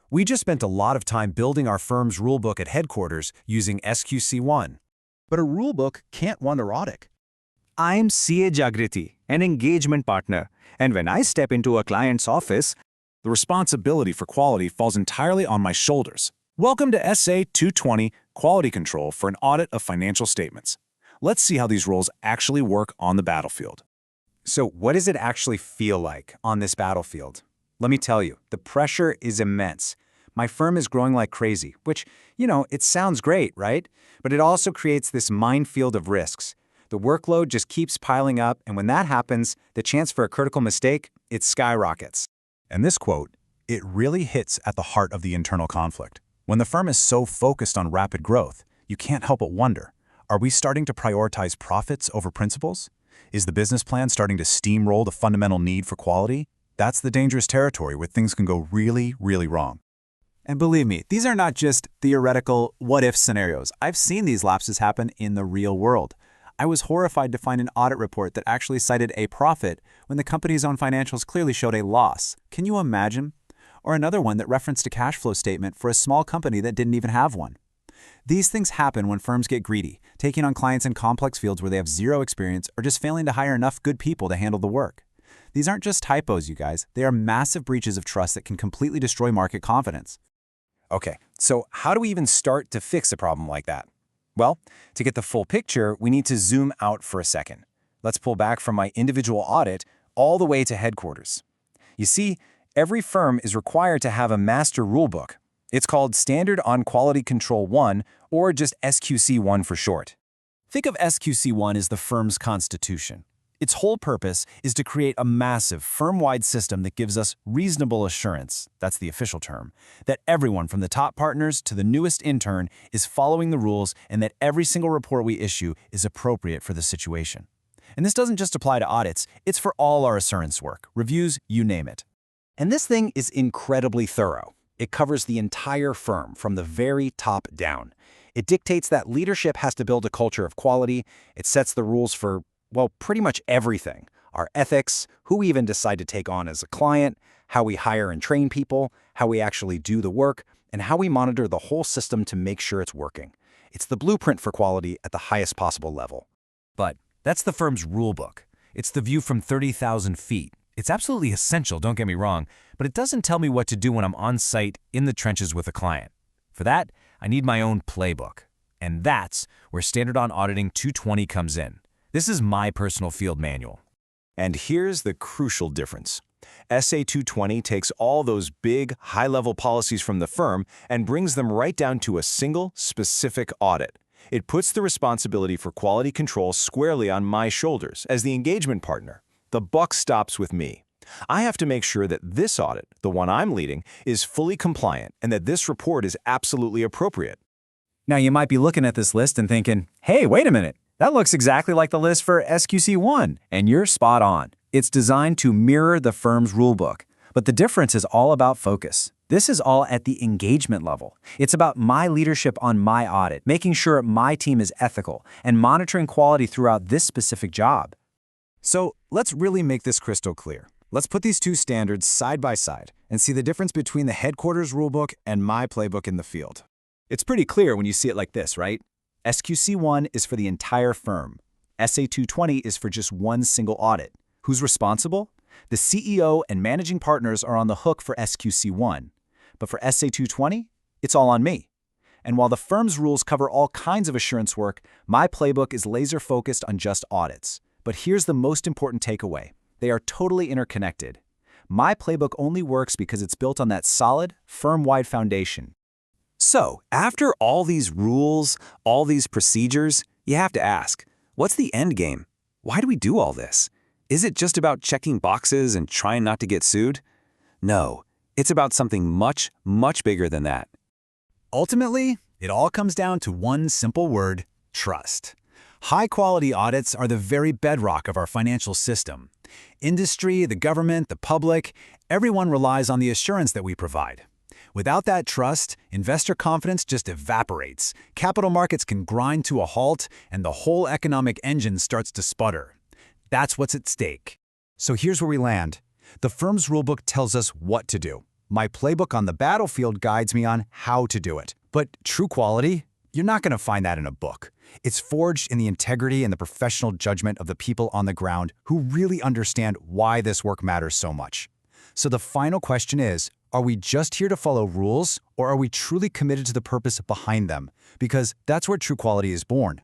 We just spent a lot of time building our firm's rulebook at headquarters using SQC1. But a rulebook can't run erotic. I'm CA Jagriti, an engagement partner, and when I step into a client's office, The responsibility for quality falls entirely on my shoulders. Welcome to SA 220, Quality Control for an Audit of Financial Statements. Let's see how these roles actually work on the battlefield. So what does it actually feel like on this battlefield? Let me tell you, the pressure is immense. My firm is growing like crazy, which, it sounds great, right? But it also creates this minefield of risks. The workload just keeps piling up, and when that happens, the chance for a critical mistake, it skyrockets. And this quote, it really hits at the heart of the internal conflict. When the firm is so focused on rapid growth, you can't help but wonder, are we starting to prioritize profits over principles? Is the business plan starting to steamroll the fundamental need for quality? That's the dangerous territory where things can go really, really wrong. And believe me, these are not just theoretical what-if scenarios. I've seen these lapses happen in the real world. I was horrified to find an audit report that actually cited a profit when the company's own financials clearly showed a loss. Can you imagine? Or another one that referenced a cash flow statement for a small company that didn't even have one. These things happen when firms get greedy, taking on clients in complex fields where they have zero experience or just failing to hire enough good people to handle the work. These aren't just typos, you guys. They are massive breaches of trust that can completely destroy market confidence. Okay, so how do we even start to fix a problem like that? Well, to get the full picture, we need to zoom out for a second. Let's pull back from my individual audit all the way to headquarters. You see, every firm is required to have a master rulebook. It's called Standard on Quality Control 1, or just SQC1 for short. Think of SQC1 as the firm's constitution. Its whole purpose is to create a massive, firm-wide system that gives us reasonable assurance, that's the official term, that everyone from the top partners to the newest intern is following the rules and that every single report we issue is appropriate for the situation. And this doesn't just apply to audits, it's for all our assurance work, reviews, you name it. And this thing is incredibly thorough. It covers the entire firm from the very top down. It dictates that leadership has to build a culture of quality. It sets the rules for, well, pretty much everything. Our ethics, who we even decide to take on as a client, how we hire and train people, how we actually do the work, and how we monitor the whole system to make sure it's working. It's the blueprint for quality at the highest possible level. But that's the firm's rulebook. It's the view from 30,000 feet. It's absolutely essential, don't get me wrong, but it doesn't tell me what to do when I'm on site in the trenches with a client. For that, I need my own playbook. And that's where Standard on Auditing 220 comes in. This is my personal field manual. And here's the crucial difference. SA 220 takes all those big, high-level policies from the firm and brings them right down to a single, specific audit. It puts the responsibility for quality control squarely on my shoulders as the engagement partner. The buck stops with me. I have to make sure that this audit, the one I'm leading, is fully compliant and that this report is absolutely appropriate. Now, you might be looking at this list and thinking, hey, wait a minute. That looks exactly like the list for SQC1, and you're spot on. It's designed to mirror the firm's rulebook, but the difference is all about focus. This is all at the engagement level. It's about my leadership on my audit, making sure my team is ethical, and monitoring quality throughout this specific job. So let's really make this crystal clear. Let's put these two standards side by side and see the difference between the headquarters rulebook and my playbook in the field. It's pretty clear when you see it like this, right? SQC1 is for the entire firm. SA 220 is for just one single audit. Who's responsible? The CEO and managing partners are on the hook for SQC1. But for SA 220, it's all on me. And while the firm's rules cover all kinds of assurance work, my playbook is laser-focused on just audits. But here's the most important takeaway. They are totally interconnected. My playbook only works because it's built on that solid, firm-wide foundation. So, after all these rules, all these procedures, you have to ask, what's the end game? Why do we do all this? Is it just about checking boxes and trying not to get sued? No, it's about something much, much bigger than that. Ultimately, it all comes down to one simple word: trust. High-quality audits are the very bedrock of our financial system. Industry, the government, the public, everyone relies on the assurance that we provide. Without that trust, investor confidence just evaporates, capital markets can grind to a halt, and the whole economic engine starts to sputter. That's what's at stake. So here's where we land. The firm's rulebook tells us what to do. My playbook on the battlefield guides me on how to do it. But true quality? You're not going to find that in a book. It's forged in the integrity and the professional judgment of the people on the ground who really understand why this work matters so much. So the final question is, are we just here to follow rules, or are we truly committed to the purpose behind them? Because that's where true quality is born.